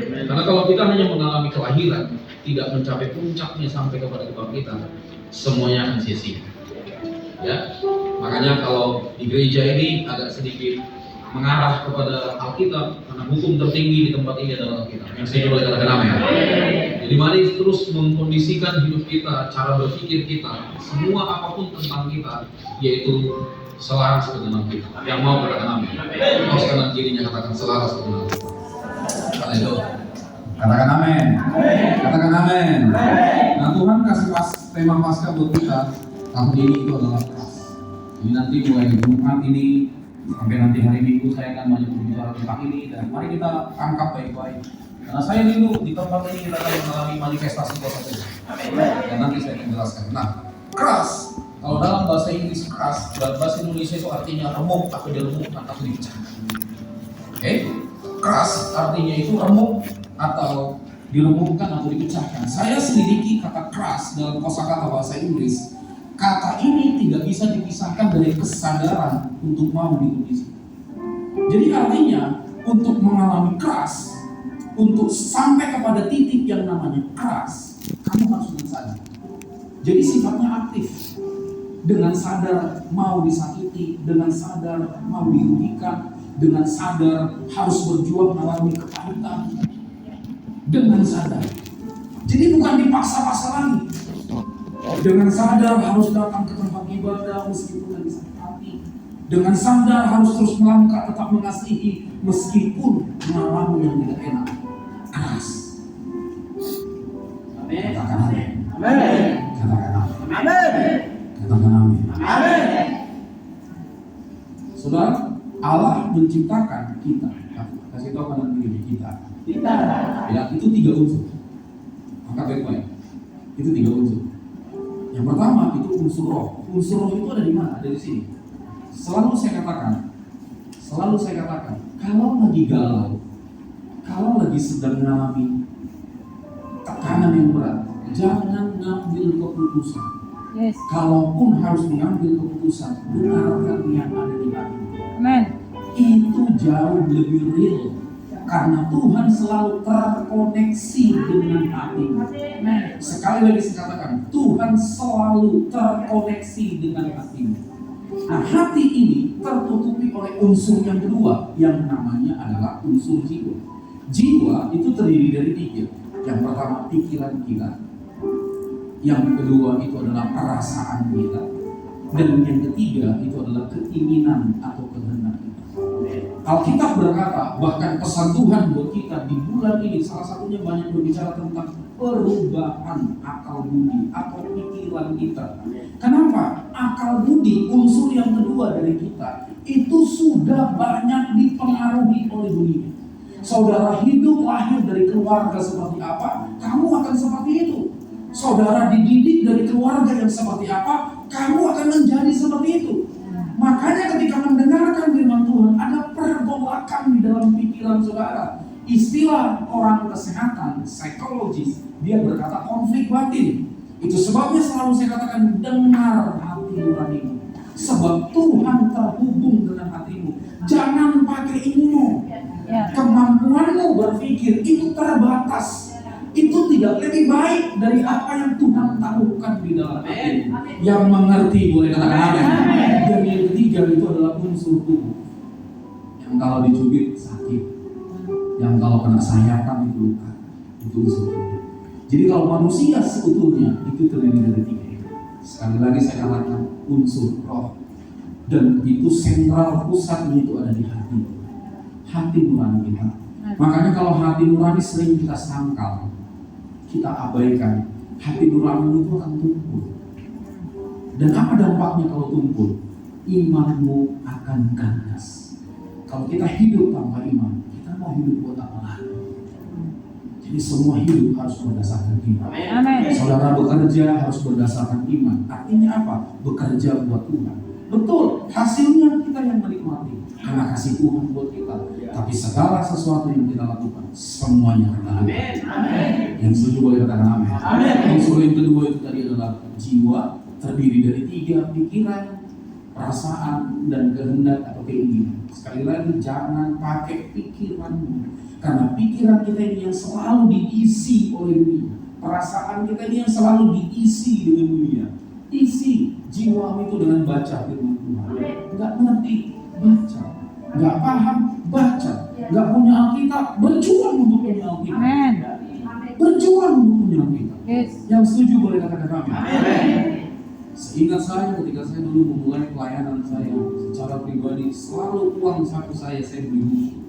Karena kalau kita hanya mengalami kelahiran, tidak mencapai puncaknya sampai kepada kebangkitan, semuanya akan sia-sia. Ya, makanya kalau di gereja ini agak sedikit mengarah kepada Alkitab, karena hukum tertinggi di tempat ini adalah Alkitab. Yang saya boleh katakan amin. Jadi mari terus mengkondisikan hidup kita, cara berpikir kita, semua apapun tentang kita, yaitu selaras dengan Alkitab. Yang mau katakan amin. Kaos kanan kirinya katakan selaras dengan Alkitab. Haleluya. Katakan amin. Katakan amin. Nah, Tuhan kasih tema Paskah buat kita tahun ini itu adalah keras. Jadi nanti mulai Jumat ini sampai nanti hari Minggu saya akan banyak berbicara tentang ini, dan mari kita tangkap baik-baik. Karena saya rindu di tempat ini kita akan mengalami manifestasi kuasa Tuhan. Dan nanti saya akan jelaskan. Nah, keras. Kalau dalam bahasa Inggris keras, dalam bahasa Indonesia itu artinya remuk atau diremukkan atau dipecahkan. Oke? Keras artinya itu remuk atau diremukkan atau dipecahkan. Saya selidiki kata keras dalam kosakata bahasa Inggris. Kata ini tidak bisa dipisahkan dari kesadaran untuk mau ditulis. Jadi artinya untuk mengalami keras, untuk sampai kepada titik yang namanya keras, kamu harus sadar. Jadi sifatnya aktif. Dengan sadar mau disakiti, dengan sadar mau dirugikan, dengan sadar harus berjuang mengalami kepahitan. Dengan sadar. Jadi bukan dipaksa-paksa lagi. Dengan sadar harus datang ke tempat ibadah meskipun lagi sakit hati. Dengan sadar harus terus melangkah tetap mengasihi meskipun mengalami yang tidak enak. Keras. Amin. Katakan amin. Amin. Katakan amin. Amin. Katakan amin. Amin. Saudara, Allah menciptakan kita. Kasih tahu kanan kiri kita. Ya, itu 3 unsur. Angkat baik-baik. Itu 3 unsur. Yang pertama itu unsur roh. Unsur roh itu ada di mana? Ada di sini. Selalu saya katakan, kalau lagi galau, kalau lagi sedang mengalami tekanan yang berat, jangan ngambil keputusan. Yes. Kalaupun harus mengambil keputusan, dengarkan yang ada di hati. Amen. Itu jauh lebih real. Karena Tuhan selalu terkoneksi dengan hati. Sekali lagi saya katakan, Tuhan selalu terkoneksi dengan hatimu. Nah, hati ini tertutupi oleh unsur yang kedua, yang namanya adalah unsur jiwa. Jiwa itu terdiri dari 3. Yang pertama pikiran kita, yang kedua itu adalah perasaan kita, dan yang ketiga itu adalah keinginan atau kehendak kita. Alkitab berkata, bahkan pesan Tuhan buat kita di bulan ini salah satunya banyak berbicara tentang perubahan akal budi atau pikiran kita. Kenapa? Akal budi, unsur yang kedua dari kita, itu sudah banyak dipengaruhi oleh dunia. Saudara hidup lahir dari keluarga seperti apa, kamu akan seperti itu. Saudara dididik dari keluarga yang seperti apa, kamu akan menjadi seperti itu. Makanya ketika mendengarkan firman Tuhan, ada pergolakan di dalam pikiran saudara. Istilah orang kesehatan, psikologis, dia berkata konflik batin. Itu sebabnya selalu saya katakan, dengar hati nuranimu. Sebab Tuhan terhubung dengan hatimu. Jangan pakai ilmu. Kemampuanmu berpikir itu terbatas. Itu tidak lebih baik dari apa yang Tuhan taruhkan di dalam hati. Yang mengerti boleh katakan amin. Dan yang ketiga itu adalah unsur tubuh. Yang kalau dicubit sakit, yang kalau kena sayapan itu luka. Itu unsur tubuh. Jadi kalau manusia seutuhnya itu terdiri dari 3 itu. Sekali lagi saya katakan unsur roh. Dan itu sentral pusatnya itu ada di hati. Hati nurani kita. Makanya kalau hati nurani sering kita sangkal, kita abaikan, hati nurani itu akan tumpul. Dan apa dampaknya kalau tumpul? Imanmu akan kandas. Kalau kita hidup tanpa iman, kita mau hidup buat apa lagi? Jadi semua hidup harus berdasarkan iman. Amen. Saudara bekerja harus berdasarkan iman. Artinya apa? Bekerja buat Tuhan. Betul, hasilnya kita yang menikmati karena kasih Tuhan buat kita. Tapi segala sesuatu yang kita lakukan, semuanya karena Amin. Yang setuju boleh katakan amin. Unsur yang kedua itu tadi adalah jiwa, terdiri dari 3, pikiran, perasaan, dan kehendak atau keinginan. Sekali lagi, jangan pakai pikiranmu. Karena pikiran kita ini yang selalu diisi oleh dunia. Perasaan kita ini yang selalu diisi dengan dunia. Isi jiwamu itu dengan baca firman Tuhan. Enggak mengerti, baca. Enggak paham, baca. Enggak punya Alkitab, berjuang untuk punya Alkitab. Berjuang untuk punya Alkitab. Yang setuju boleh katakan amin. Seingat saya ketika saya dulu memulai pelayanan saya secara pribadi, selalu uang saku saya beli buku.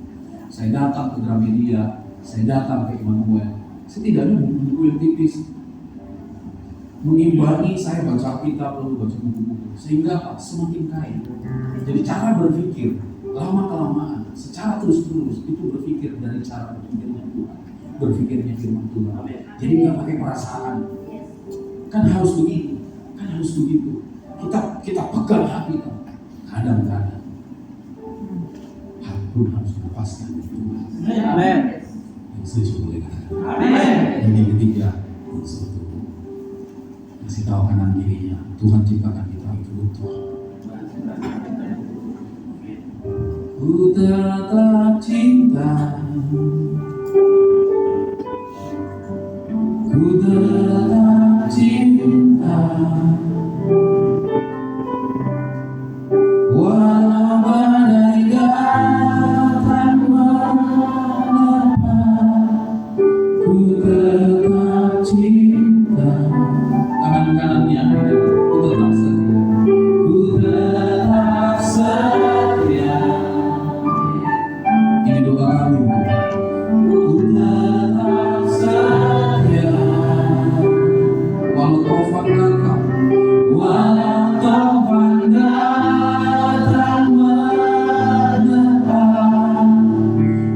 Saya datang ke Gramedia, saya datang ke Immanuel. Setidaknya buku-buku yang tipis mengimbangi saya baca Alkitab lalu baca buku-buku, sehingga semakin kaya. Jadi cara berpikir lama-kelamaan, secara terus-terus itu berpikir dari cara berpikirnya Tuhan, berpikirnya firman Tuhan. Jadi nggak pakai perasaan. Kan harus begitu. Kita pegang hati kita. Kadang-kadang hati pun harus melepaskan Tuhan. Amin. Yang setuju boleh katakan amin. Yang ketiga, untuk kasih tahu kanan kirinya, Tuhan ciptakan kita itu utuh. Ku tetap cinta, ku tetap cinta, walau badai datang menerpa, ku tetap cinta. Tangan kanannya, ku tetap setia, ku tetap setia. Ini doa kami, ku tetap setia. Walau taufan datang, walau taufan datang menerpa,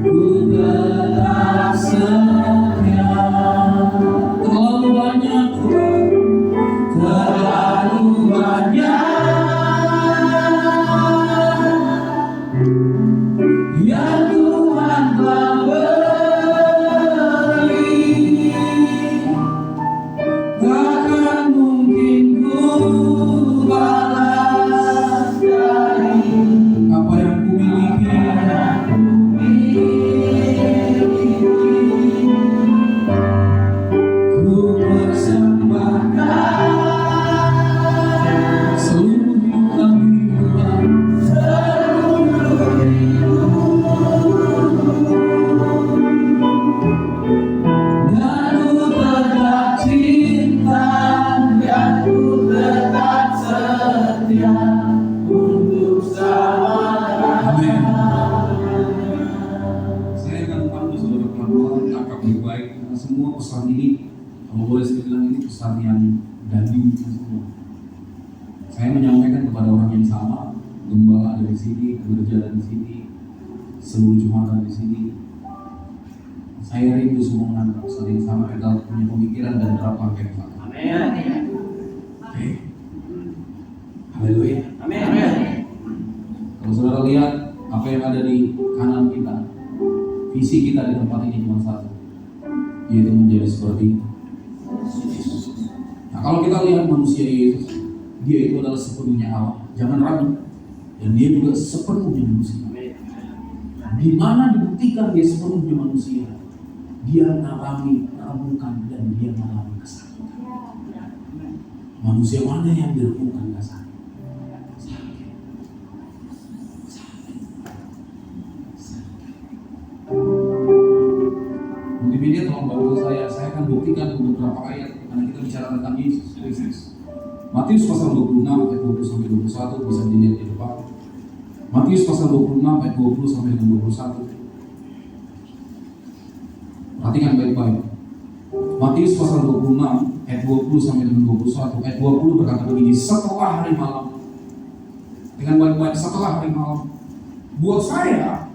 ku tetap setia. Terlalu banyak yang Tuhan telah beri, takkan mungkin ku balas dari apa yang ku miliki. Ku persembahkan seluruh kehidupan, dan ku tetap cinta, dan ku tetap setia untuk selamanya. Saya akan pandu saudara pelan-pelan, tangkap baik-baik, karena semua pesan ini, kalau boleh saya bilang, ini pesan yang daging semua. Saya menyampaikan kepada orang yang sama, gembala dari sini, gereja dari sini, seluruh jemaat dari sini. Saya rindu semua menangkap pesan yang sama, kita punya pemikiran dan harapan yang sama. Amin. Oke. Haleluya. Amin. Kalau saudara lihat apa yang ada di kanan kita, visi kita di tempat ini cuma satu, yaitu menjadi seperti Yesus. Nah, kalau kita lihat manusia Yesus, dia itu adalah sepenuhnya Allah, jangan ragu. Dan dia juga sepenuhnya manusia. Di mana dibuktikan dia sepenuhnya manusia? Dia mengalami keremukan dan dia mengalami kesakitan. Manusia mana yang diremukkan gak sakit? Multimedia tolong bantu saya akan buktikan beberapa ayat karena kita bicara tentang Yesus. Matius pasal 26 ayat 20 sampai 21 bisa dilihat di depan. Matius pasal 26 ayat 20 sampai 21. Perhatikan baik-baik. Matius pasal 26 ayat 20 sampai 21. Ayat 20 berkata begini, setelah hari malam. Dengan baik-baik, setelah hari malam. Buat saya,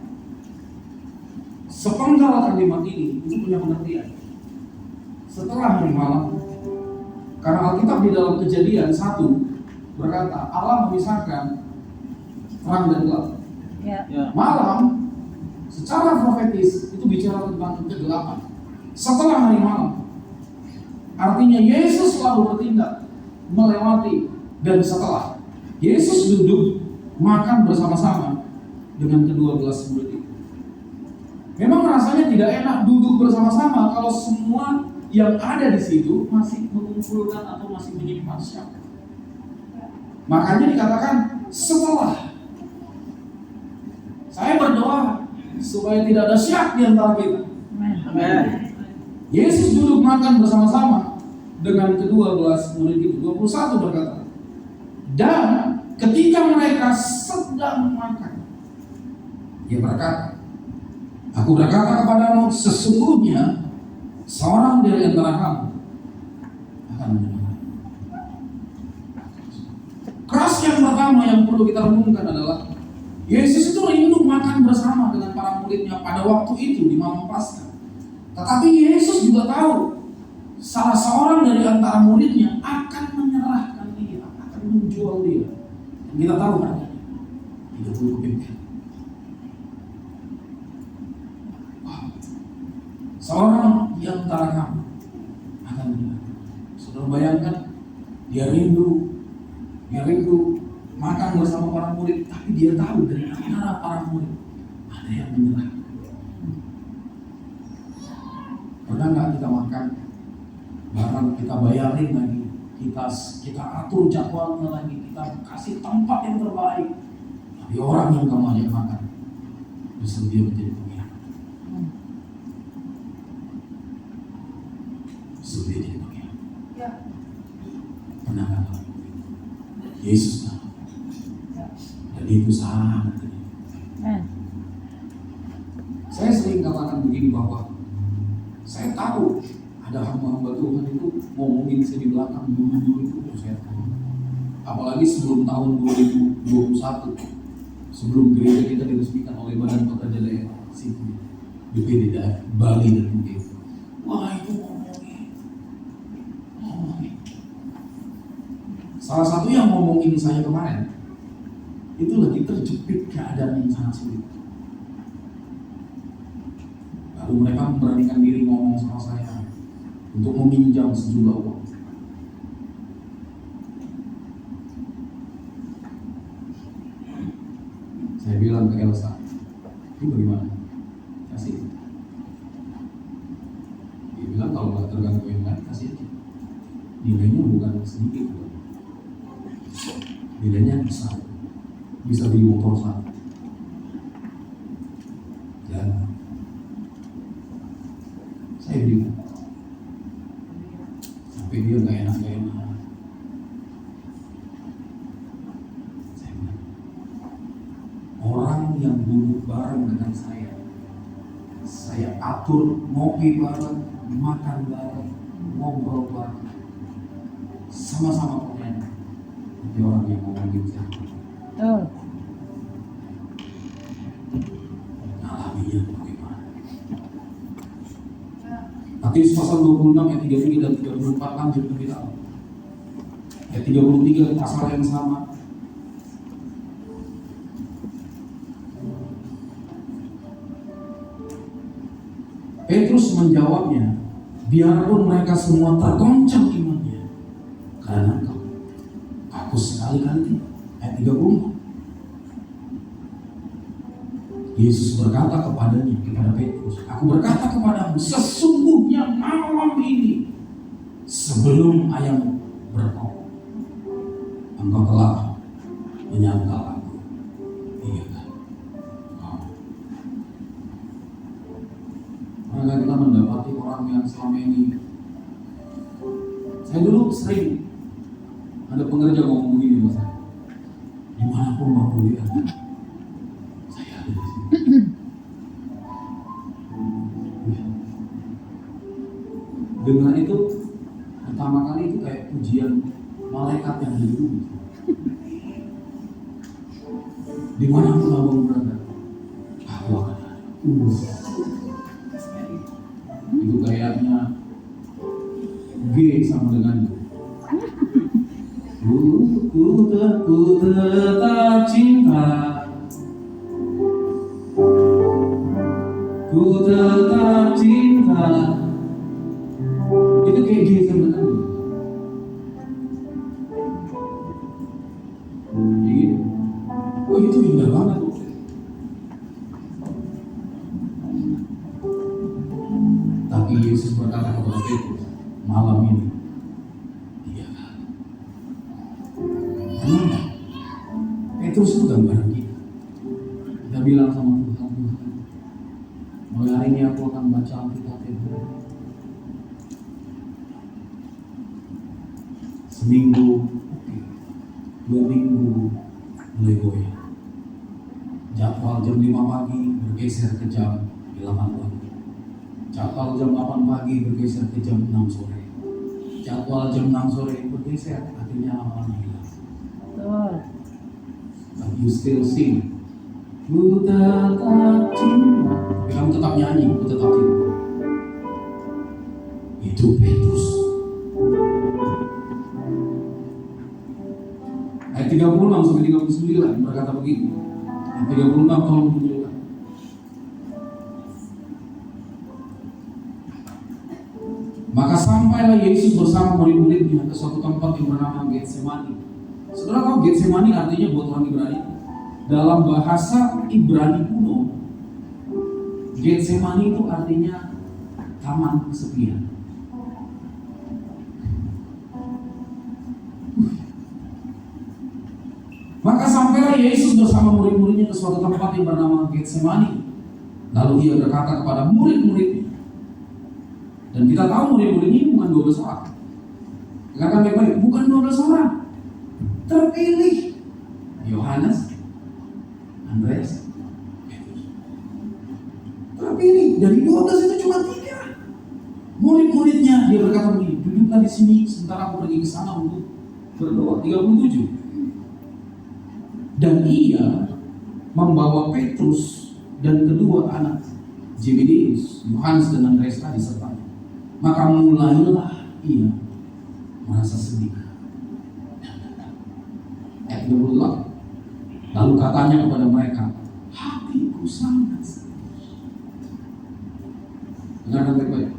sepenggal kalimat ini itu punya pengertian. Setelah hari malam. Karena Alkitab di dalam Kejadian 1 berkata Allah memisahkan terang dan gelap. Malam secara profetis itu bicara tentang kegelapan. Setelah hari malam, artinya Yesus selalu bertindak melewati dan setelah Yesus duduk makan bersama-sama dengan kedua belas murid itu. Memang rasanya tidak enak duduk bersama-sama kalau semua yang ada di situ masih mengumpulkan atau masih menyimpan syak. Makanya dikatakan setelah saya berdoa supaya tidak ada syak di antara kita. Amen. Yesus duduk makan bersama-sama dengan kedua belas murid itu. 21 berkata, dan ketika mereka sedang makan, dia berkata, aku berkata kepadamu, sesungguhnya seorang dari antara kamu akan menyerah. Keras yang pertama yang perlu kita renungkan adalah Yesus itu rindu makan bersama dengan para muridnya pada waktu itu di malam Paskah. Tetapi Yesus juga tahu salah seorang dari antara muridnya akan menyerahkan dia, akan menjual dia. Dan kita tahu harganya 30 keping. Seorang di antara kamu akan menyerahkan. Saudara bayangkan, dia rindu makan bersama para murid, tapi dia tahu dari antara para murid ada yang menyerah. Pernah nggak kita makan barang, kita bayarin lagi, kita atur jadwalnya lagi, kita kasih tempat yang terbaik, tapi orang yang kamu ajak makan justru dia menjadi pengkhianat. Justru dia jadi pengkhianat. Pernah nggak? Yesus tahu. Dan itu sangat kecil. Saya sering katakan begini bahwa saya tahu ada hamba-hamba Tuhan itu ngomongin saya di belakang dulu itu saya tahu. Apalagi sebelum tahun 2021, sebelum gereja kita diresmikan oleh Badan Pekerja Daerah Sipil BPD Bali dan Mungkin. Wah itu ngomongin. Salah satu yang ngomongin saya kemarin itu lagi terjepit keadaan yang sangat sulit. Lalu mereka memberanikan diri ngomong sama saya untuk meminjam sejumlah uang. Saya bilang ke Elsa, ini bagaimana? Kasih. Dia bilang kalau nggak terganggu yang lain kasih aja. Nilainya bukan sedikit, nilainya bisa beli motor satu. Dan saya bilang sampai dia nggak enak. Saya bilang orang yang duduk bareng dengan saya atur ngopi bareng, makan bareng, ngobrol bareng, sama-sama pengen. Tapi orang yang ngomongin saya alaminya bagaimana? Matius pasal 26 ayat 33 dan 34 lanjut ke kita. Ayat 33 pasal yang sama. Petrus menjawabnya, biarpun mereka semua tergoncang imannya karena engkau, aku sekali-kali tidak. Ayat 34. Yesus berkata kepada Petrus, aku berkata kepadamu, sesungguhnya malam ini sebelum ayam berkokok, engkau telah menyangkal aku 3 kali. Maka kita mendapati orang yang selama ini, saya dulu sering ada pengerja ngomong begini sama saya, dimanapun mau kuliah, saya ada di sini. Dengar itu pertama kali itu kayak pujian malaikat yang ada di bumi. Dimanapun abang berada, aku akan ada. Itu kayaknya G sama dengan ku tetap cinta, ku tetap cinta. Itu kayak G sama dengan gitu. Oh itu indah banget. Yesus berkata kepada Petrus, malam ini 3 kali. Kenapa? Petrus itu gambaran kita. Kita bilang sama Tuhan, Tuhan, mulai hari ini aku akan baca Alkitab itu. Seminggu, oke. 2 minggu mulai goyah. Jadwal jam 5 pagi bergeser ke jam 8 pagi. Jadwal jam 8 pagi bergeser ke jam 6 sore. Jadwal jam 6 sore bergeser, akhirnya lama-lama hilang. But you still sing. Ku tetap cinta. Tapi kamu tetap nyanyi, ku tetap cinta. Itu Petrus. Ayat 36 sampai 39 berkata begini. Ayat 36 tolong tunjukkan. Maka sampailah Yesus bersama murid-muridnya ke suatu tempat yang bernama Getsemani. Saudara tahu Getsemani artinya buat orang Ibrani? Dalam bahasa Ibrani kuno, Getsemani itu artinya taman kesepian. Maka sampailah Yesus bersama murid-muridnya ke suatu tempat yang bernama Getsemani. Lalu ia berkata kepada murid-muridnya, dan kita tahu murid-murid ini bukan 12 orang. Katakan baik-baik, bukan 12 orang. Terpilih Yohanes, Andreas, Petrus. Terpilih dari 12 itu cuma 3. Murid-muridnya dia berkata begini, duduklah di sini sementara aku pergi ke sana untuk berdoa. 37. Dan ia membawa Petrus dan kedua anak Zebedeus, Yohanes dan Andreas tadi sertanya. Maka mulailah ia merasa sedih. Ayat 28. Lalu katanya kepada mereka, hatiku sangat sedih. Dengarkan baik-baik.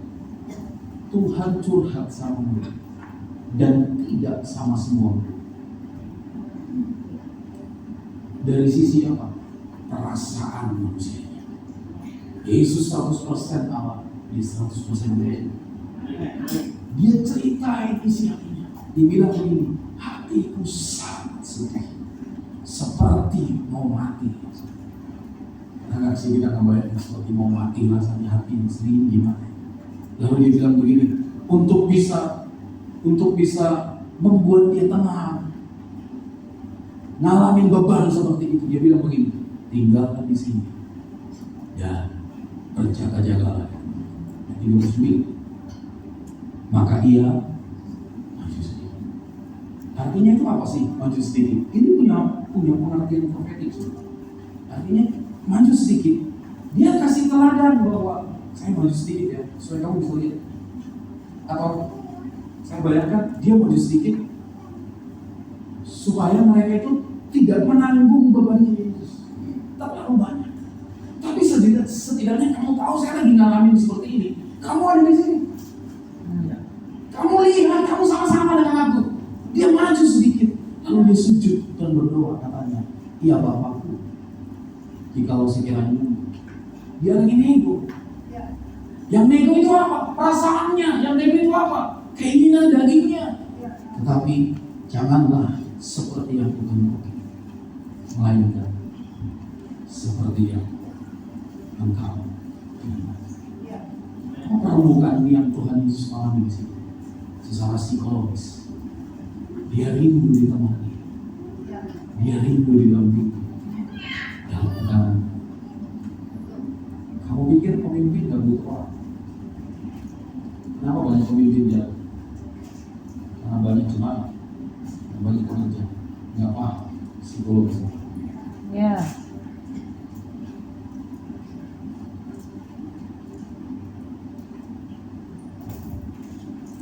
Tuhan curhat sama mereka dan tidak sama semua. Dari sisi apa? Perasaan manusianya. Yesus 100% Allah, dia 100% beda. Dia ceritain isi hatinya. Dia bilang begini, hatiku sangat sedih, seperti mau mati. Nah, sih kita kebayang seperti mau mati rasanya hati sendiri gimana? Lalu dia bilang begini, untuk bisa membuat dia tenang, ngalamin beban seperti itu, dia bilang begini, tinggalkan di sini dan berjaga-jagalah. 39. Maka ia maju sedikit. Artinya itu apa sih maju sedikit? Ini punya pengertian profetik. Artinya maju sedikit. Dia kasih teladan bahwa saya maju sedikit ya, supaya kamu bisa lihat. Atau saya bayangkan dia maju sedikit supaya mereka itu tidak menanggung bebannya Yesus terlalu banyak. Tapi setidaknya kamu tahu saya lagi ngalamin seperti ini. Kamu ada di sini. Kamu lihat, kamu sama-sama dengan aku. Dia maju sedikit, lalu dia sujud dan berdoa, katanya, iya Bapakku, jikalau sekiranya dia lagi nego. Yang nego itu apa? Perasaannya. Yang nego itu apa? Keinginan dagingnya. Tetapi janganlah seperti yang kukehendaki, melainkan seperti yang engkau kehendaki. Permukaan yang Tuhan Yesus alami di sini secara psikologis. Dia rindu ditemani, dia rindu didampingi dalam keadaan. Kamu pikir pemimpin gak butuh orang? Kenapa banyak pemimpin jatuh? Karena banyak cemara, banyak pekerja, nggak paham psikologis. Ya.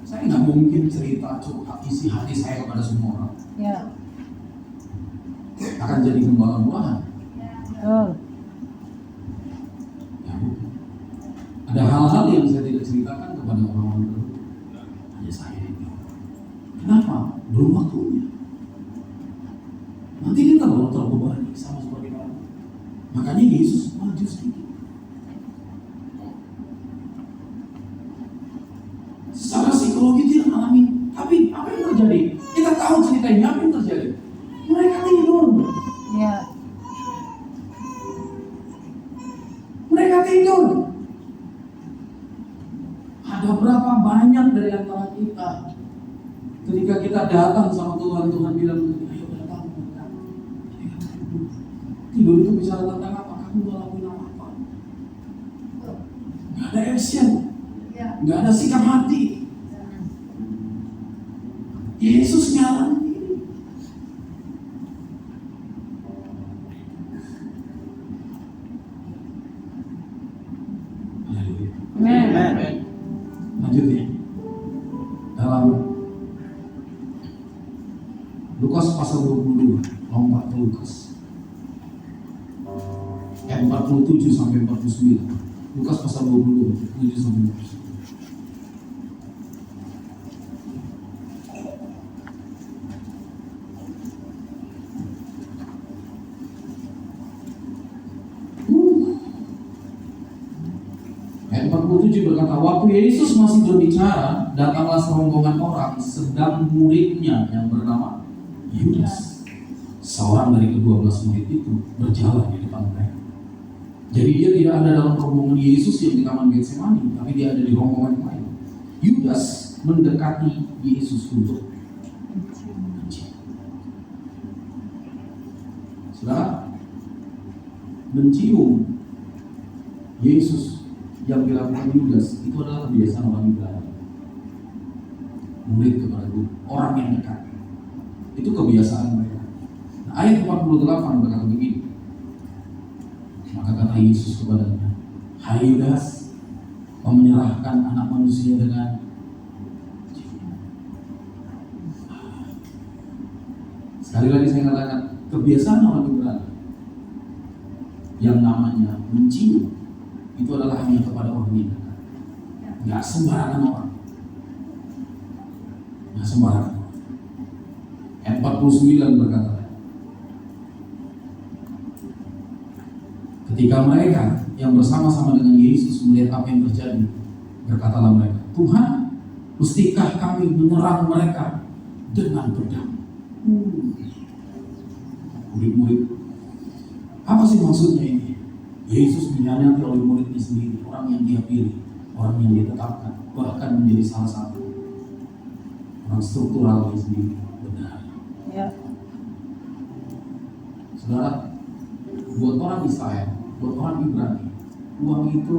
Saya nggak mungkin cerita curhat isi hati saya kepada semua orang. Ya. Akan jadi gembala murahan. Betul. Ya, ada hal-hal yang saya tidak ceritakan kepada orang-orang tertentu. Hanya saya itu. Kenapa? Belum waktunya. Nanti kita baru terbebani sama seperti kamu. Makanya Yesus maju sedikit. Apa yang terjadi? Kita tahu cerita ini, apa yang terjadi? Mereka tidur. Ya. Mereka tidur. Ada berapa banyak dari antara kita ketika kita datang sama Tuhan, Tuhan bilang, ayo datang. Tidur itu bicara tentang apa? Kamu gak lakuin apa-apa. Gak ada action. Gak ada sikap hati. Yesus nyalain diri. Amen. Lanjut ya. Dalam Lukas pasal 22, lompat ke Lukas. Ayat 47 sampai 49. Lukas pasal 22, 7 sampai 49. Ayat 47 berkata, waktu Yesus masih berbicara, datanglah serombongan orang, sedang muridnya yang bernama Yudas, seorang dari ke-12 murid itu, berjalan di depan mereka. Jadi dia tidak ada dalam rombongan Yesus yang di Taman Getsemani, tapi dia ada di rombongan yang lain. Yudas mendekati Yesus untuk mencium. Saudara, mencium Yesus yang dilakukan Yudas itu adalah kebiasaan orang Ibrani. Murid kepada guru, orang yang dekat. Itu kebiasaan mereka. Nah, ayat 48 berkata begini. Maka kata Yesus kepadanya, hai Yudas, kau menyerahkan anak manusia dengan sekali lagi saya katakan, kebiasaan orang Ibrani yang namanya mencium itu adalah hanya kepada orang yang dekat. Nggak sembarangan orang. Nggak sembarangan. Ayat 49 berkata, ketika mereka yang bersama-sama dengan Yesus melihat apa yang terjadi, berkatalah mereka, Tuhan, mustikah kami menyerang mereka dengan pedang? Murid-murid, apa sih maksudnya ini? Yesus dihianati oleh muridnya sendiri, orang yang dia pilih, orang yang dia tetapkan, bahkan menjadi salah satu orang strukturalnya sendiri. Benar. Ya. Saudara, buat orang Israel, buat orang Ibrani, uang itu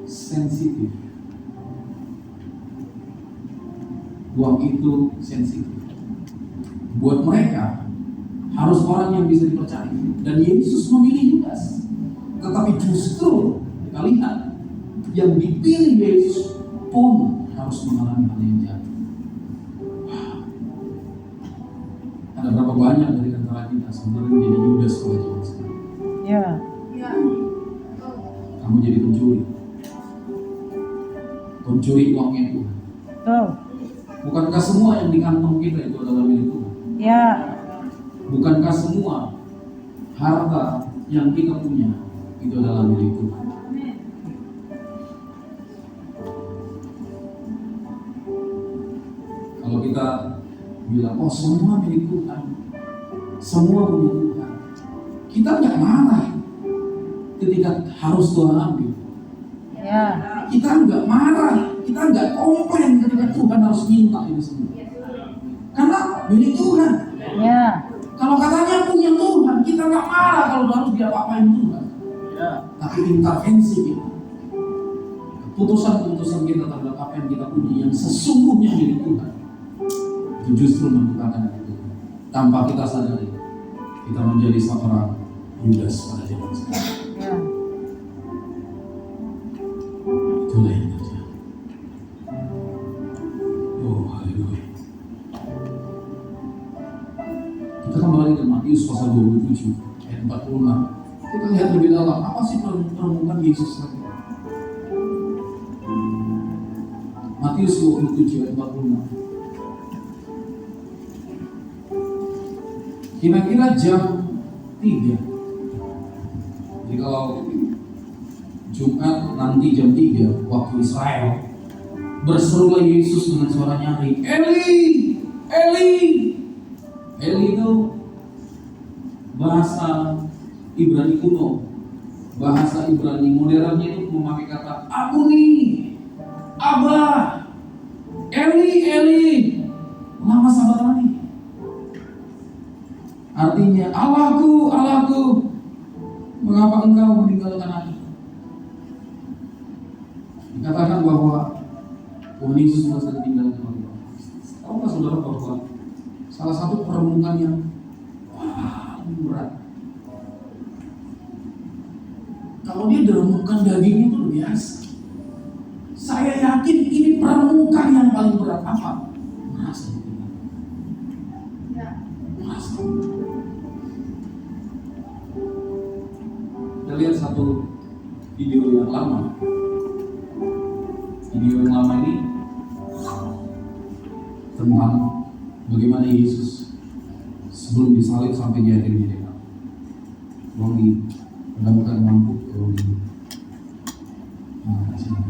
sensitif. Uang itu sensitif. Buat mereka harus orang yang bisa dipercaya. Dan Yesus memilih Yudas. Tetapi justru kita lihat yang dipilih Yesus pun harus mengalami hal yang jahat. Ada berapa banyak dari antara kita sebenarnya jadi Yudas pada zaman sekarang? Ya. Kamu jadi pencuri. Pencuri uangnya Tuhan. Betul. Bukankah semua yang di kantong kita itu adalah milik Tuhan? Ya. Bukankah semua harta yang kita punya itu adalah milik Tuhan? Kalau kita bilang, oh semua milik Tuhan, semua punya Tuhan, kita nggak marah ketika harus Tuhan ambil. Ya. Kita nggak marah, kita nggak komplain ketika Tuhan harus minta ini semua. Karena milik Tuhan. Ya. Kalau katanya punya Tuhan, kita nggak marah kalau harus diapa-apain Tuhan. Ya. Tapi intervensi kita, keputusan-keputusan kita terhadap apa yang kita punya yang sesungguhnya milik Tuhan, itu justru membukakan itu. Tanpa kita sadari, kita menjadi seorang Yudas pada zaman sekarang. Ya. Itulah yang terjadi. Oh, haleluya. Kita kembali ke Matius pasal 27 ayat 46. Kita lihat lebih dalam apa sih permukaan Yesus tadi. Matius 27 ayat 46. Kira-kira jam 3. Jadi kalau Jumat nanti jam 3 waktu Israel, berserulah Yesus dengan suara nyaring, Eli, Eli. Eli itu bahasa Ibrani kuno. Bahasa Ibrani modernnya itu memakai kata Abuni, Abah, Eli, Eli, lama sabarani. Artinya Allahku, Allahku, mengapa engkau meninggalkan aku? Dikatakan bahwa Tuhan Yesus merasa ditinggalkan oleh Allah. Tahukah saudara bahwa salah satu perenungan yang paling berat, kalau dia direnungkan dagingnya itu biasa. Saya yakin ini perenungan yang paling berat. Apa? Merasa ditinggalkan. Merasa. Kita lihat satu video yang lama. Video yang lama ini tentang bagaimana Yesus sebelum disalib sampai di akhir hidup. Tolong dipejamkan lampu, tolong di sini.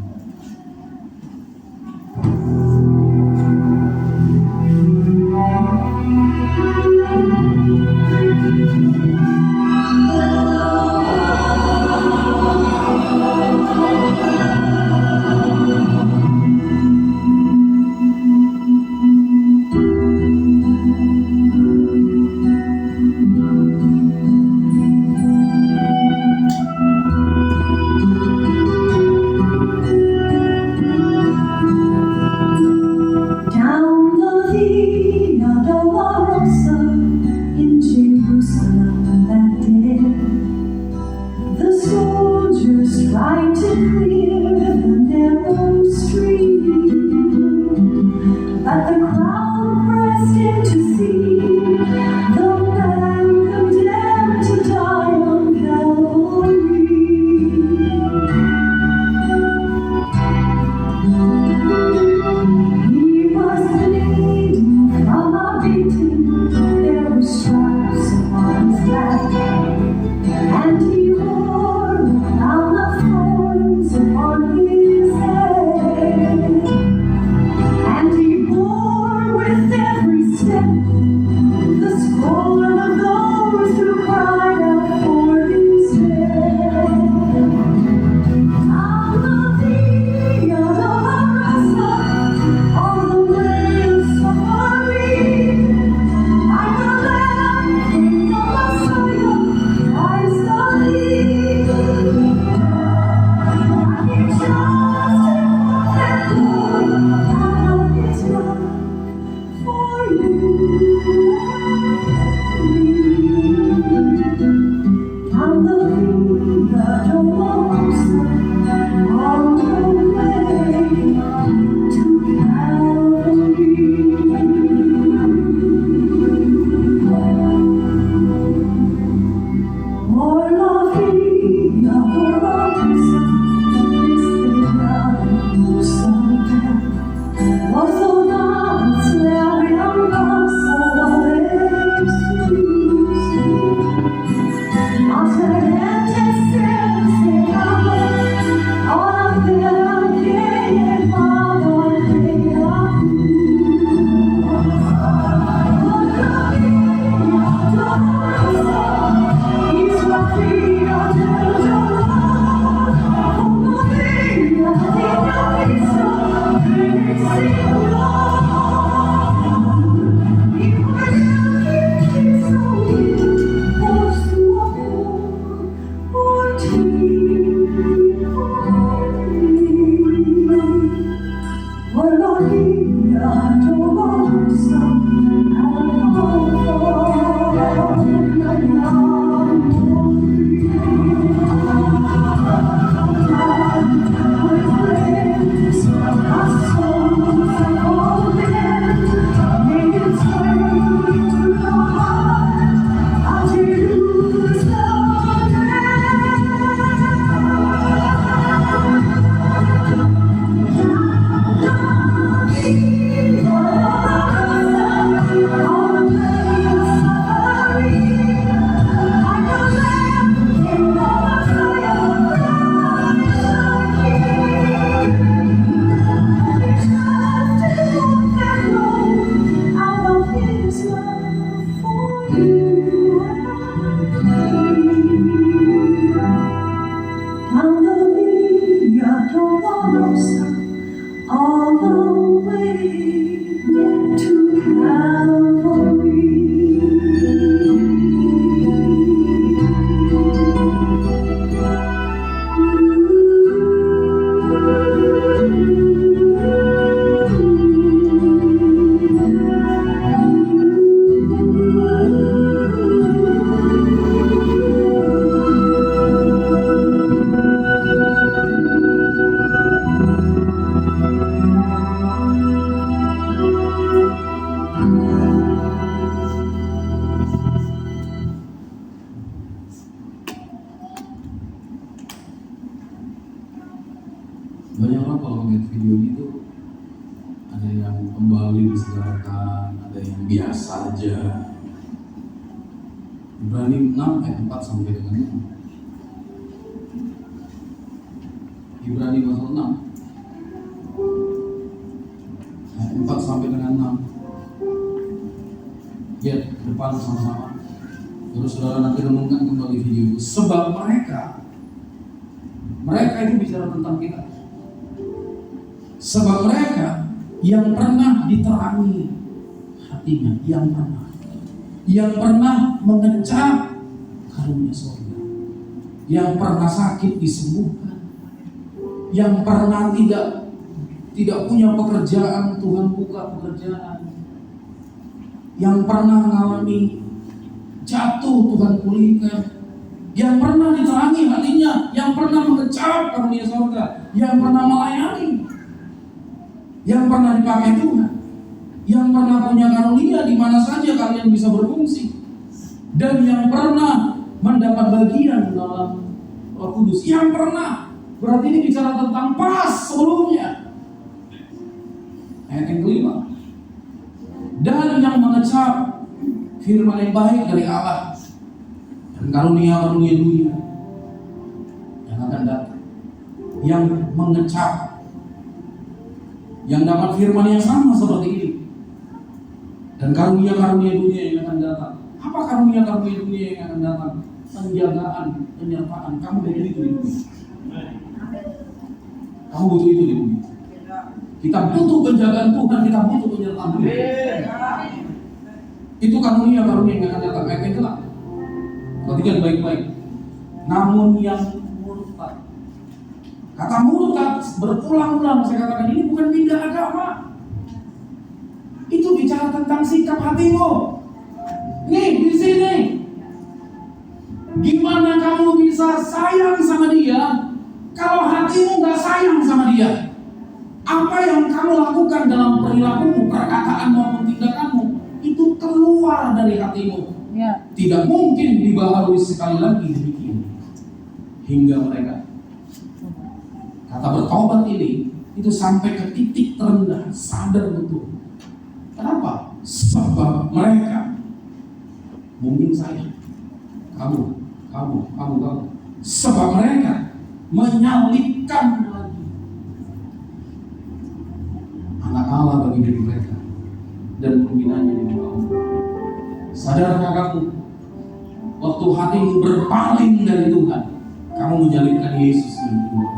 kembali disegerakan, ada yang biasa aja. Ibrani 6 ayat 4 sampai dengan 6. Ibrani pasal 6 ayat 4 sampai dengan 6. Lihat ke depan sama-sama. Terus saudara nanti renungkan kembali video itu. Sebab mereka itu bicara tentang kita. Sebab mereka yang pernah diterangi hatinya, yang pernah mengecap karunia surga, yang pernah sakit disembuhkan, yang pernah tidak punya pekerjaan, Tuhan buka pekerjaan, yang pernah mengalami jatuh, Tuhan pulihkan, yang pernah diterangi hatinya, yang pernah mengecap karunia surga, yang pernah melayani, yang pernah dipakai Tuhan, yang pernah punya karunia di mana saja kalian bisa berfungsi, dan yang pernah mendapat bagian dalam Roh Kudus, yang pernah. Berarti ini bicara tentang pas sebelumnya. Ayat yang kelima. Dan yang mengecap firman yang baik dari Allah dan karunia-karunia dunia yang akan datang, yang mengecap, yang dapat firman yang sama seperti ini, dan karunia-karunia dunia yang akan datang. Apa karunia-karunia dunia yang akan datang? Penjagaan, penyertaan. Kamu butuh itu di dunia. Kamu butuh itu di dunia. Kita butuh penjagaan Tuhan, kita butuh penyertaan Tuhan. Itu karunia-karunia yang akan datang. Ayat yang kelak. Perhatikan baik-baik. Namun yang murtad. Kata murtad berulang-ulang saya katakan, ini bukan pindah agama. Itu bicara tentang sikap hatimu. Nih di sini. Gimana kamu bisa sayang sama dia kalau hatimu nggak sayang sama dia? Apa yang kamu lakukan dalam perilakumu, perkataan maupun tindakanmu itu keluar dari hatimu. Ya. Tidak mungkin dibaharui sekali lagi demikian hingga mereka kata bertobat ini itu sampai ke titik terendah, sadar betul. Kenapa? Sebab mereka mungkin saya, kamu. Sebab mereka menyalibkan lagi anak Allah bagi diri mereka dan penghinanya di muka umum. Sadarkah kamu, waktu hatimu berpaling dari Tuhan, kamu menyalibkan Yesus yang kedua.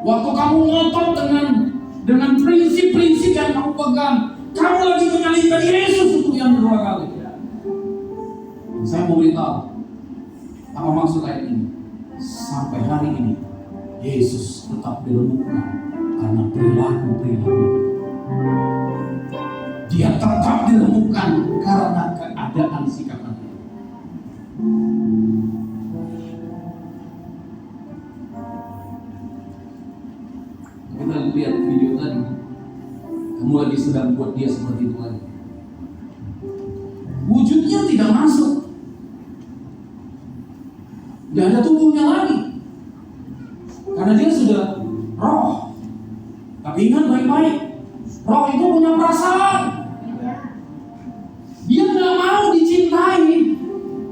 Waktu kamu ngotot dengan prinsip-prinsip yang kamu pegang, kamu lagi menyalibkan Yesus untuk yang kedua kali. Saya mau beritahu apa maksud ayat ini. Sampai hari ini Yesus tetap direnungkan karena perilaku-perilaku. Dia tetap direnungkan karena keadaan sikap hati. Kita lihat video tadi, kamu lagi sedang buat dia seperti itu lagi. Wujudnya tidak masuk. Tidak ada tubuhnya lagi. Karena dia sudah roh. Tapi ingat baik-baik, roh itu punya perasaan. Dia nggak mau dicintai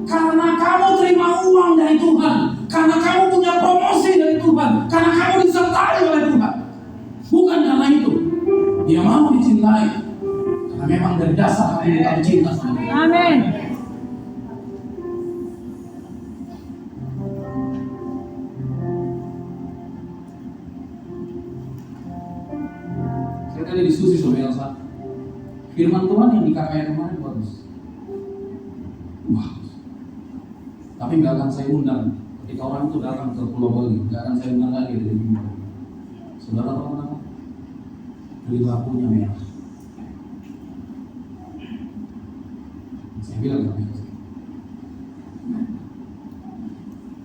karena kamu terima uang dari Tuhan, karena kamu punya promosi dari Tuhan, karena kamu disertai oleh Tuhan. Bukan karena itu. Dia mau dicintai karena memang dari dasar hati kamu cinta sama dia. Amin. Saya tadi diskusi sama Elsa. Firman Tuhan yang di KKR kemarin bagus. Wah. Tapi nggak akan saya undang. Ketika orang itu datang ke Pulau Bali, nggak akan saya undang lagi dari Bimbang. Saudara tahu kenapa? Perilakunya merah. Saya bilang sama Elsa.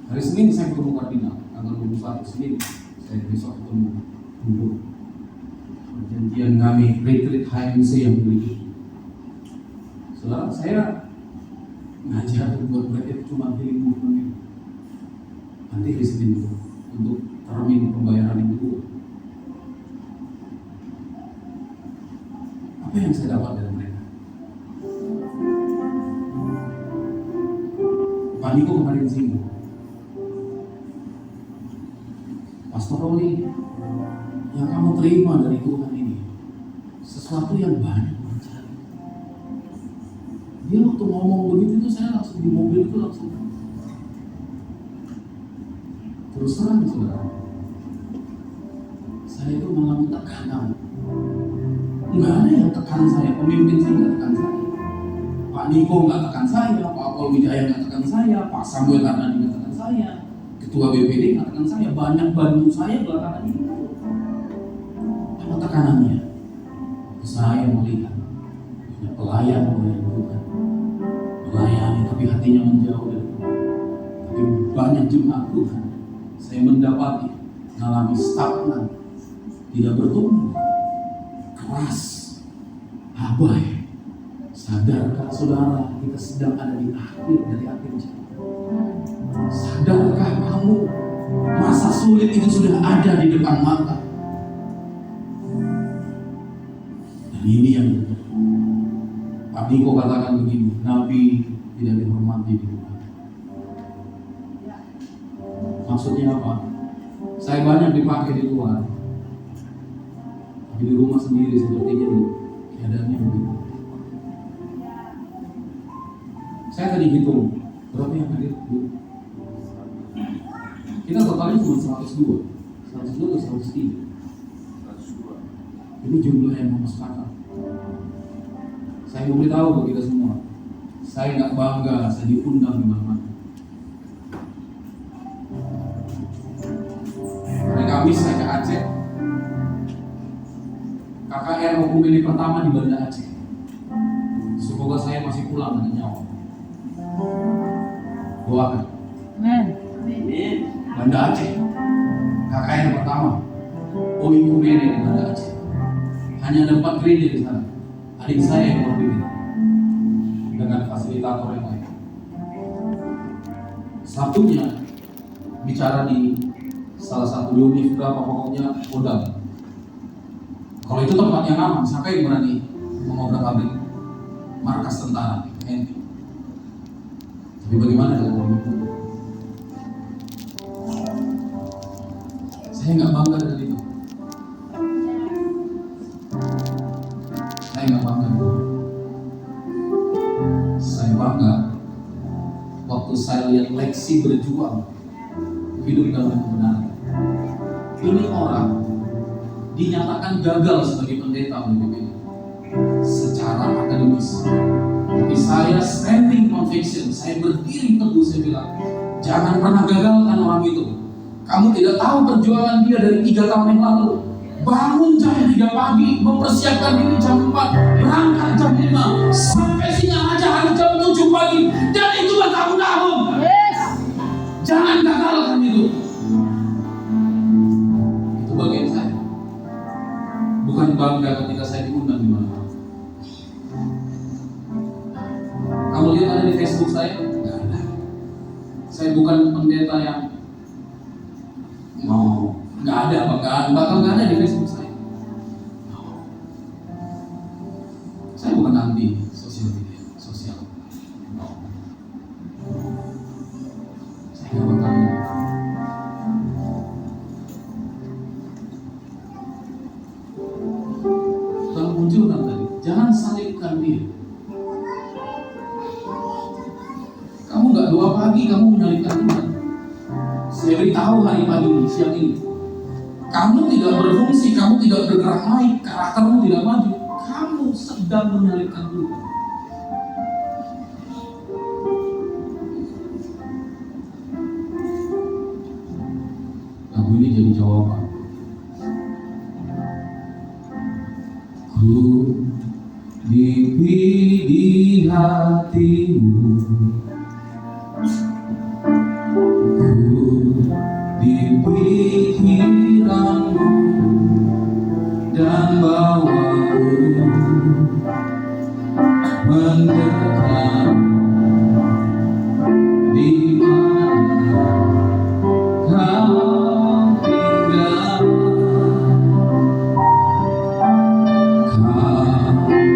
Hari Senin saya ketemu kardinal, tanggal 21 Senin. Saya besok ketemu untuk perjanjian kami retreat HMC yang berikut. Saudara, saya ngajar buat mereka cuma healing movement. Nanti hari Senin itu untuk termin pembayaran yang kedua. Apa yang saya dapat dari mereka? Pak Niko kemarin singgung, Pastor Oli, yang kamu terima dari Tuhan ini sesuatu yang banyak mencari. Dia waktu ngomong begitu itu saya langsung di mobil itu langsung terus terang, saudara, saya itu mengalami tekanan. Nggak ada yang tekan saya, pemimpin saya nggak tekan saya, Pak Niko nggak tekan saya, Pak Paul Wijaya nggak tekan saya, Pak Samuel Karnadi nggak tekan saya, Ketua BPD nggak tekan saya, banyak bantu saya belakangan ini. Apa tekanannya? Saya melihat banyak pelayan Tuhan, melayani tapi hatinya menjauh dari Tuhan. Tapi banyak jemaat Tuhan saya mendapati mengalami stagnan, tidak bertumbuh, keras, abai. Sadarkah saudara, kita sedang ada di akhir dari akhir zaman? Sadarkah kamu, masa sulit itu sudah ada di depan mata? Dan ini yang Pak Niko katakan begini, Nabi tidak dihormati di rumah. Maksudnya apa? Saya banyak dipakai di luar, tapi di rumah sendiri sepertinya keadaannya begitu. Saya tadi hitung berapa yang hadir dulu. Kita totalnya cuma 102 atau 103. Ini jumlah yang masuk akal. Saya mau beritahu bagi kita semua, saya nggak bangga saya diundang di mana-mana. Hari Kamis saya ke Aceh, KKR hukum ini pertama di Banda Aceh. Semoga saya masih pulang dengan nyawa. Doakan. Amen. Banda Aceh, KKR pertama, OI Kumene di Banda Aceh. Hanya ada 4 gereja di sana. Adik saya yang berpimpin dengan fasilitator yang lain. Sabtunya bicara di salah satu unit berapa, pokoknya modal. Kalau itu tempat yang aman, siapa yang berani mengobrak abrik markas tentara? Ente. Tapi bagaimana kalau itu? Saya nggak bangga dengan itu. Saya nggak bangga dengan itu. Saya bangga waktu saya lihat Lexi berjuang hidup dalam kebenaran. Ini orang dinyatakan gagal sebagai pendeta oleh BPD secara akademis, tapi saya standing conviction, saya berdiri teguh, saya bilang jangan pernah gagalkan orang itu. Kamu tidak tahu perjuangan dia dari 3 tahun yang lalu, bangun jam 3 pagi, mempersiapkan diri jam 4, berangkat jam 5, sampai Singahaja harus jam 7 pagi, dan itu bertahun-tahun. Yes. Jangan gagalkan itu. Itu bagian saya. Bukan bangga ketika saya diundang di mana. Kamu lihat ada di Facebook saya? Nggak ada. Saya bukan pendeta yang nggak ada, bakal nggak ada di Facebook saya. Saya bukan anti sosial media, sosial. Saya nggak bakal. Kalau muncul kan tadi, jangan salibkan dia. Kamu nggak doa pagi, kamu menyalibkan Tuhan. Saya beritahu hari pagi ini, siang ini, kamu tidak berfungsi, kamu tidak bergerak naik, karaktermu tidak maju, kamu sedang menyalibkan Tuhan. Lagu ini jadi jawaban. Ku dipilih hatimu, di pikiranmu, dan bawaku mendekat di mana kau tinggal. Kau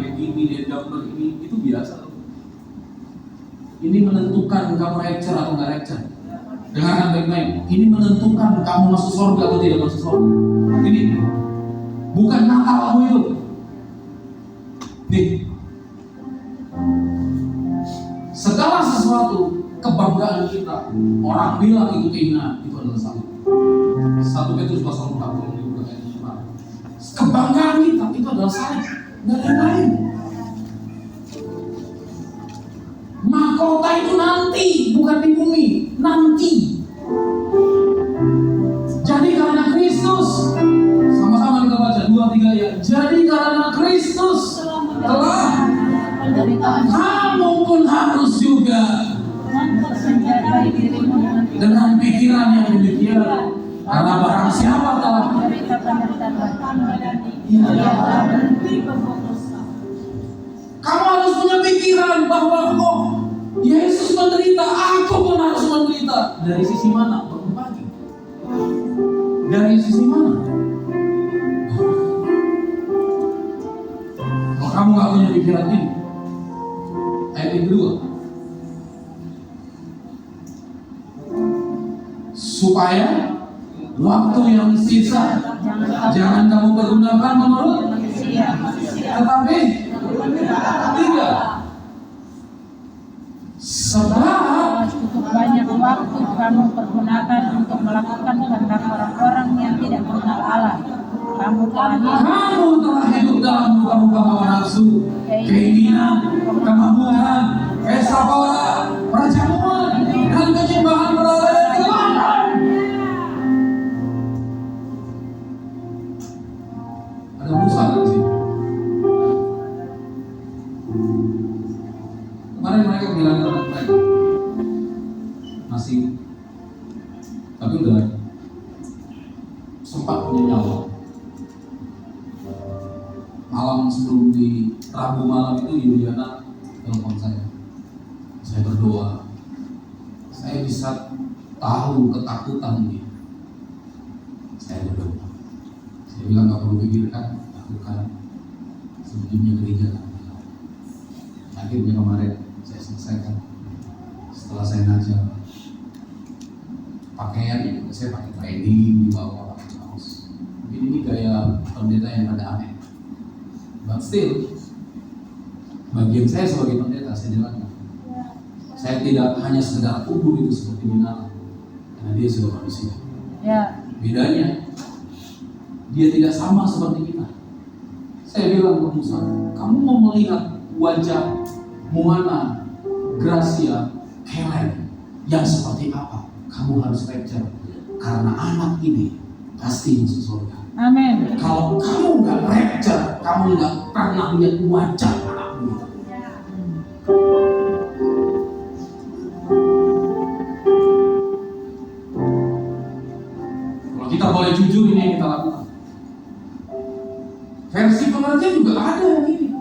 kayak gini, dia gambar ini, itu biasa. Ini menentukan kamu rapture atau nggak rapture. Dengarkan baik-baik. Ini menentukan kamu masuk surga atau tidak masuk surga. Ini bukan nakalmu itu. Nih, segala sesuatu kebanggaan kita, orang bilang itu keinginan, itu adalah salib. 1 Petrus pasal 4 kebanggaan kita itu adalah salib, nggak ada yang lain. Mahkota itu nanti, bukan di bumi, nanti. Jadi karena Kristus, sama-sama kita baca 2-3 ya. Jadi karena Kristus telah, kamu pun harus juga dengan pikiran yang demikian. Karena barang siapa telah kamu harus punya pikiran bahwa Yesus menderita, aku pun harus menderita. Dari sisi mana? Berbagi. Dari sisi mana? Kalau kamu gak punya pikiran ini, ayat yang kedua, supaya waktu yang sisa jangan kamu pergunakan menurut tetapi tiga, sebab cukup banyak waktu kamu pergunakan untuk melakukan kehendak orang-orang yang tidak mengenal Allah. Kamu telah hidup dalam muka-muka hawa nafsu, keinginan, kemampuan, pesta pora, perjamuan, dan kenyimbangan berada di dalam. Ada Musa di sini. Kemarin mereka bilang mereka masih, tapi udah sempat punya nyawa. Malam sebelum di Rabu malam itu Yuliana telepon saya berdoa, saya bisa tahu ketakutan dia. Saya berdoa, saya bilang gak perlu pikirkan, lakukan sebelumnya gereja. Akhirnya kemarin saya selesaikan. Setelah saya ngajar, pakaiannya saya pakai training di bawah, pakai kaos. Mungkin ini gaya pendeta yang ada aneh. But still, bagian saya sebagai pendeta, saya jalankan. Saya tidak hanya sekedar kubur itu seperti binatang, karena dia sudah manusia. Bedanya, dia tidak sama seperti kita. Saya bilang ke Musa, kamu mau melihat wajah Moana, Gracia, Karen yang seperti apa? Kamu harus rapture, karena anak ini pasti masuk surga. Amin. Kalau kamu nggak rapture, kamu nggak pernah lihat wajah anakmu. Kalau kita boleh jujur, ini yang kita lakukan. Versi pengertian juga ada yang ini.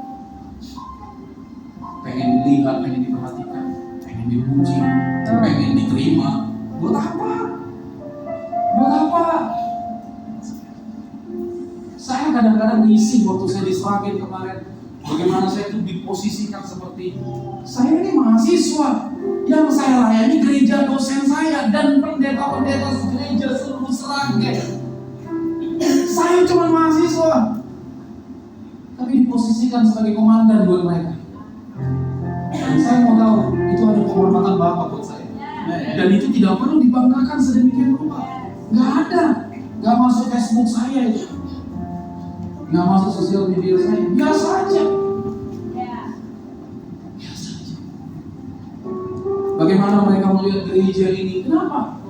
Pengen dilihat, pengen diperhatikan, pengen dipuji, pengen diterima. Buat apa? Buat apa? Saya kadang-kadang ngisi waktu saya di Sragen kemarin, bagaimana saya itu diposisikan seperti saya ini mahasiswa yang saya layani gereja dosen saya dan pendeta-pendeta gereja seluruh Sragen. Saya cuma mahasiswa, tapi diposisikan sebagai komandan buat mereka. Dan saya mau tahu itu ada penghormatan Bapak buat saya. Dan itu tidak perlu dibanggakan sedemikian rupa. Nggak ada, nggak masuk Facebook saya itu. Nggak masuk sosial media saya, biasa aja. Biasa aja. Bagaimana mereka melihat gereja ini? Kenapa?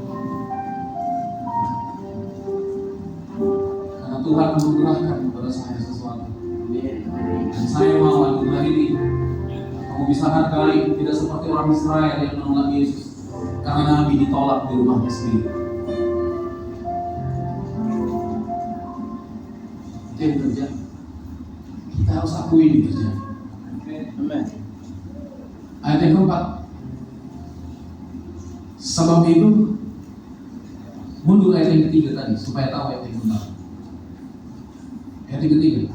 Karena Tuhan menganugerahkan kepada saya sesuatu. Dan saya mau anugerah ini kamu bisa hargai, tidak seperti orang Israel yang menolak Yesus karena Nabi ditolak di rumahnya sendiri. Yang terjadi, kita harus akui ini terjadi. Amen. Ayat yang keempat, sebab itu mundur ayat yang ketiga tadi supaya tahu ayat yang keempat. Ayat yang ketiga,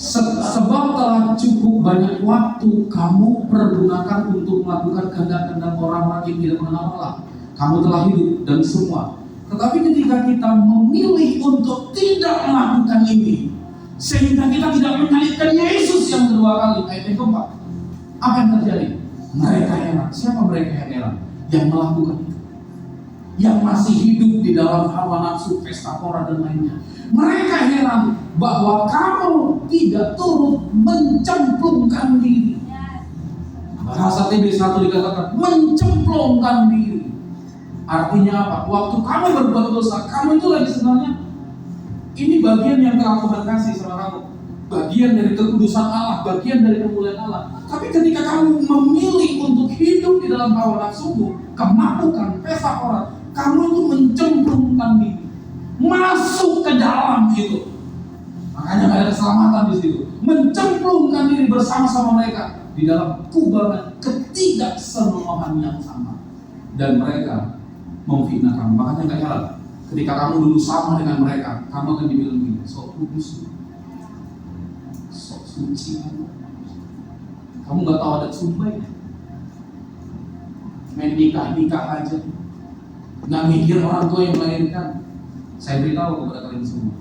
Sebab telah cukup banyak waktu kamu pergunakan untuk melakukan kehendak-kehendak orang-orang yang tidak mengenal Allah. Kamu telah hidup dan semua. Tetapi ketika kita memilih untuk tidak melakukan ini, sehingga kita tidak menyalibkan Yesus yang kedua kali, ayat yang keempat, apa yang terjadi? Mereka heran. Siapa mereka yang heran? Yang melakukan itu, yang masih hidup di dalam hawa nafsu, pesta pora dan lainnya. Mereka heran bahwa kamu tidak turut mencemplungkan diri. Bahasa TB1 dikatakan mencemplungkan diri. Artinya apa? Waktu kamu berbuat dosa, kamu itu lagi sebenarnya, ini bagian yang telah Tuhan kasih sama kamu, bagian dari kekudusan Allah, bagian dari kemuliaan Allah. Tapi ketika kamu memilih untuk hidup di dalam hawa nafsumu, kemabukan, pesta pora, kamu itu mencemplungkan diri, masuk ke dalam itu. Makanya ada keselamatan di situ. Mencemplungkan diri bersama-sama mereka di dalam kubangan ketidaksenonohan yang sama. Dan mereka memfitnah kamu. Makanya gak heran ketika kamu dulu sama dengan mereka, kamu akan dibilang gini, sok kudus, sok suci. Kamu gak tahu ada sumpah, main nikah aja, gak mikir orang tua yang melahirkan. Saya beritahu kepada kalian semua,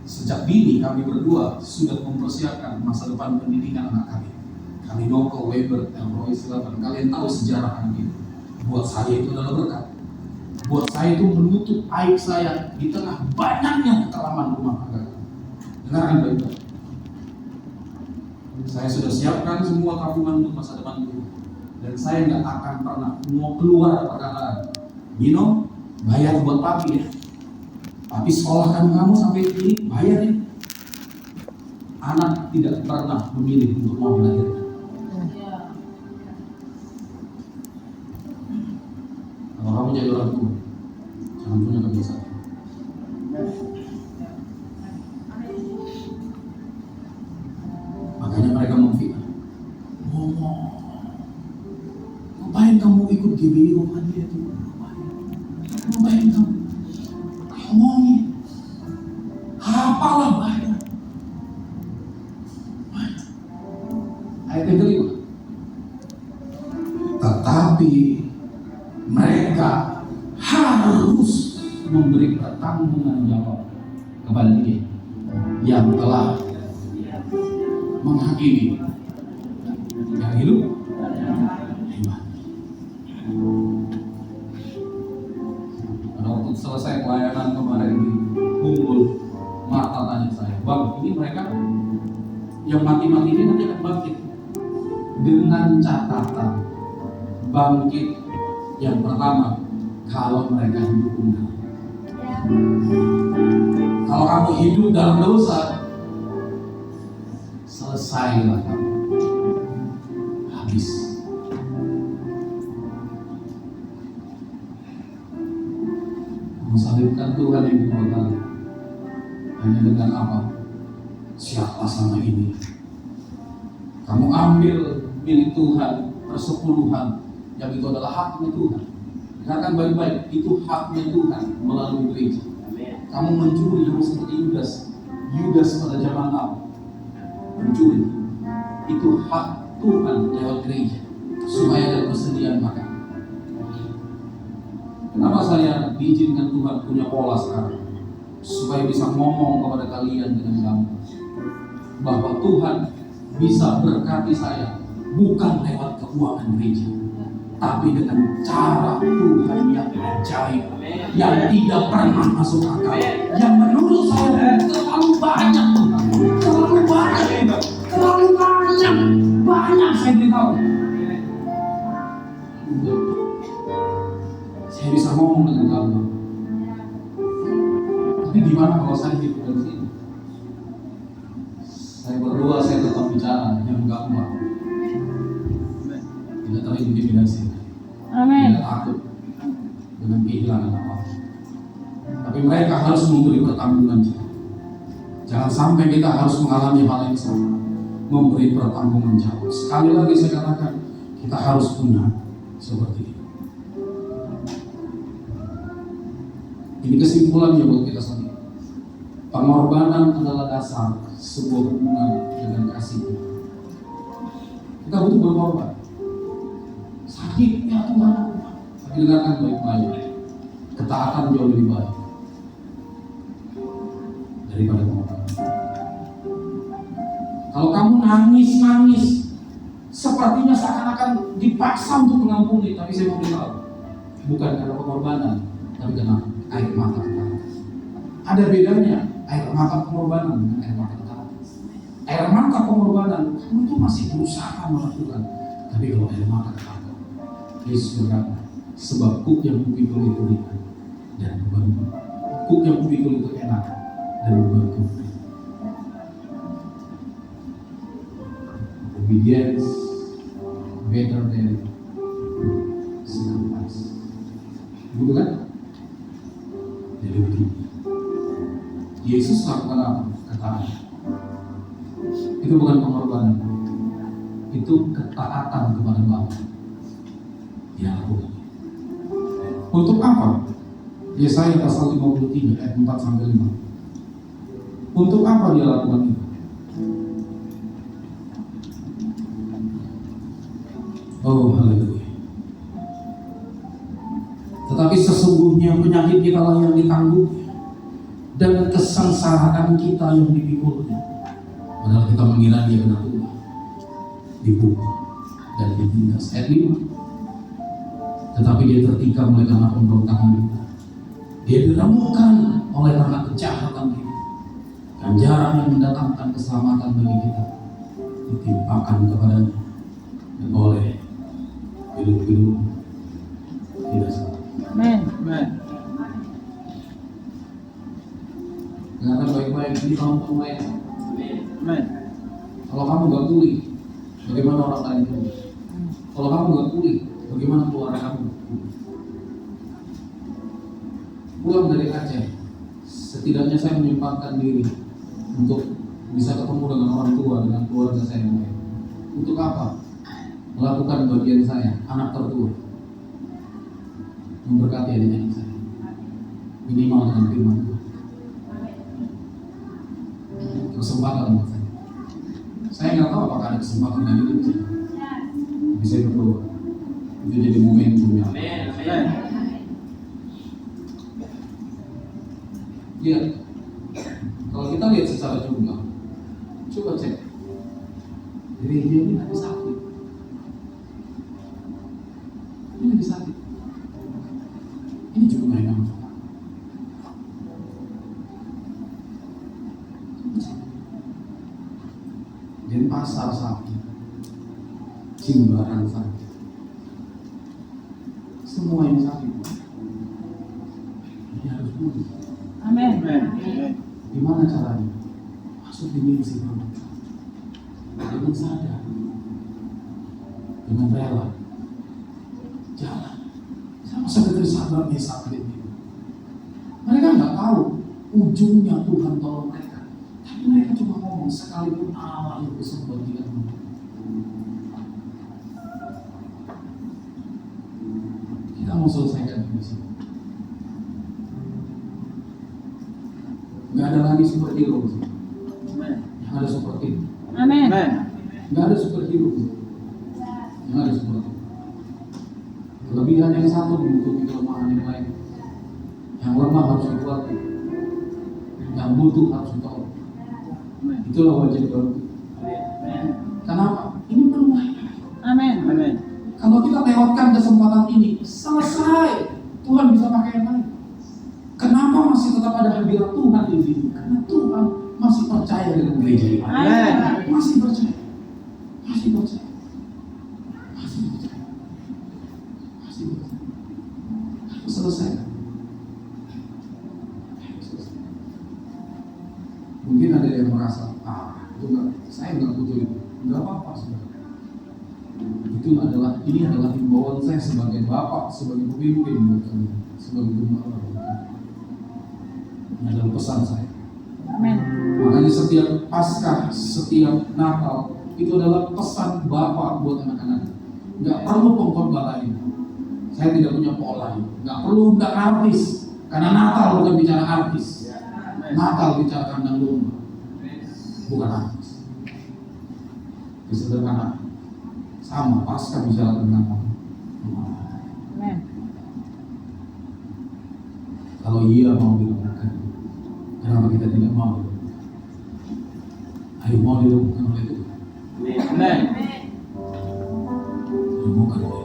sejak dini kami berdua sudah mempersiapkan masa depan pendidikan anak kami. Kami Noko, Weber, Elroy, silakan kalian tahu sejarah kami. Buat saya itu adalah berkat. Buat saya itu menutup aib saya di tengah banyaknya kekeraman rumah tangga. Dengarkan baik-baik. Saya sudah siapkan semua tabungan untuk masa depan itu. Dan saya nggak akan pernah mau keluar perkataan, Bino, bayar buat papi ya. Papi sekolahkan kamu sampai ini, bayar ya. Anak tidak pernah memilih untuk mau melahirkan. Kalau kamu jadi orang tua, jangan punya kebiasaan. Makanya mereka memfitnah. Ngomong, ngapain kamu ikut GBI rumah dia itu? Ngapain kamu? Ngomongin, apalah banyak. Ayat yang kelima. Tetapi mereka harus memberi pertanggungan jawab kepada dia yang telah menghakimi yang hidup iman. Pada waktu selesai pelayanan kemarin di Bungkul, Marta tanya saya, Bang, ini mereka yang mati-mati ini nanti akan bangkit dengan catatan bangkit yang pertama kalau mereka hidup benar. Kalau kamu hidup dalam dosa, selesailah kamu, habis. Mensalibkan Tuhan yang kedua kali hanya dengan apa? Siapa sama ini? Kamu ambil milik Tuhan persepuluhan, yang itu adalah haknya Tuhan. Dengarkan baik-baik, itu haknya Tuhan melalui gereja. Kamu mencuri yang seperti Yudas pada zaman now, mencuri. Itu hak Tuhan lewat gereja supaya ada persediaan makan. Kenapa saya diizinkan Tuhan punya pola sekarang? Supaya bisa ngomong kepada kalian dengan gampang bahwa Tuhan bisa berkati saya bukan lewat keuangan gereja, tapi dengan cara Tuhan yang ajaib, yang tidak pernah masuk akal, yang menurut saya terlalu banyak, banyak saya beritahu. Saya bisa ngomong dengan gampang. Tapi gimana kalau saya hidup dari sini? Saya berdua, saya tetap bicara yang gampang. Tidak terintimidasi. Amin. Tidak takut dengan kehilangan apa. Tapi mereka harus memberi pertanggungan jawab. Jangan sampai kita harus mengalami hal yang sama, memberi pertanggungan jawab. Sekali lagi saya katakan, kita harus punya seperti itu. Ini kesimpulannya buat kita sendiri. Pengorbanan adalah dasar sebuah hubungan dengan kasih Tuhan. Kita butuh berkorban. Sakit, ya Tuhan. Tapi dengarkan baik-baik. Ketaatan jauh lebih baik daripada pengorbanan. Kalau kamu nangis, sepertinya seakan-akan dipaksa untuk mengampuni, tapi saya mau beritahu, bukan karena pengorbanan, tapi karena air mata ketaatan. Ada bedanya air mata pengorbanan dengan air mata ketaatan. Air mata pengorbanan, kamu itu masih berusaha melakukan, tapi kalau air mata ketaatan, Yesus berkata, sebab kuk yang kupikul itu ringan dan bebanku, kuk yang kupikul itu enak dan bebanku. Obedience better than sacrifice. Begitu kan? Jadi begini. Yesus lakukan apa? Ketaatan. Itu bukan pengorbanan. Itu ketaatan kepada Bapa. Dia lakukan. Untuk apa? Yesaya pasal 53 ayat 4 sampai 5. Untuk apa dia lakukan itu? Oh, haleluya. Tetapi sesungguhnya penyakit kita lah yang ditanggungnya dan kesengsaraan kita yang dipikulnya. Padahal kita mengira dia kena tulah, dipukul dan ditindas. Ayat 5. Tetapi dia tertikam oleh karena pemberontakan kita. Dia diremukkan oleh karena kejahatan kita. Ganjaran yang mendatangkan keselamatan bagi kita ditimpakan kepadanya, dan oleh hidup-hidup tidak salah. Amen. Amen. Dengarkan baik-baik, ini tahun mulai. Amen. Kalau kamu gak pulih, bagaimana orang lain pulih? Kalau kamu gak pulih, bagaimana keluarga kamu? Pulang dari Aceh, setidaknya saya menyempatkan diri untuk bisa ketemu dengan orang tua, dengan keluarga saya yang lain. Untuk apa? Melakukan bagian saya, anak tertua, memberkati adik-adik saya, minimal dengan firman Tuhan. Kesempatan buat saya. Saya nggak tahu apakah ada kesempatan lagi di sini. Bisa berdoa. Itu jadi momentumnya. Amen. Lihat, kalau kita lihat secara jumlah, coba cek. Gereja ini lagi sakit. Ini lagi sakit. Ini juga nggak enak. Denpasar sakit, Jimbaran sakit, semua yang sakit. Ini harus pulih. Amen. Amen. Gimana caranya? Masuk di misi produk. Dengan sadar, dengan rela, jalan. Sama seperti sahabat Yesus ini. Mereka nggak tahu ujungnya Tuhan tolong mereka, tapi mereka cuma ngomong sekalipun Allah yang bisa membuat kita mampu. Kita mau selesaikan misi. Nggak ada lagi superhero, yang ada superhero. Amen. Amen. Nggak ada superhero, yang ada superhero. Kelebihan yang satu menutupi kelemahan yang lain. Yang lemah harus dikuatkan, yang butuh harus ditolong. Itulah wajib baru. Kenapa? Ini permainan. Amen. Amen. Kalau kita lewatkan kesempatan ini, selesai. Tuhan bisa pakai yang lain. Kenapa masih tetap ada hadirat Tuhan di sini? Karena Tuhan masih percaya dengan gereja ini. Amen. Masih percaya. Masih percaya. Masih percaya. Masih percaya. Ayo selesai. Ayo selesai. Mungkin ada yang merasa, itu enggak, saya enggak butuh itu. Enggak apa-apa sebenarnya. Ini adalah himbauan saya sebagai bapak, sebagai pemimpin buat kalian, sebagai gembala. Ini adalah pesan saya. Amen. Makanya setiap Paskah, setiap Natal itu adalah pesan Bapak buat anak-anak. Nggak perlu pengkhotbah lain. Saya tidak punya pola. Nggak perlu undang artis, karena Natal bukan bicara artis. Natal bicara kandang domba. bukan anak. Kesederhanaan. Sama pasca bicara tentang Amen. kalau iya mau dilakukan, kenapa kita tidak mau? Ayo mau dilakukan oleh Tuhan. Amen. Bukan oleh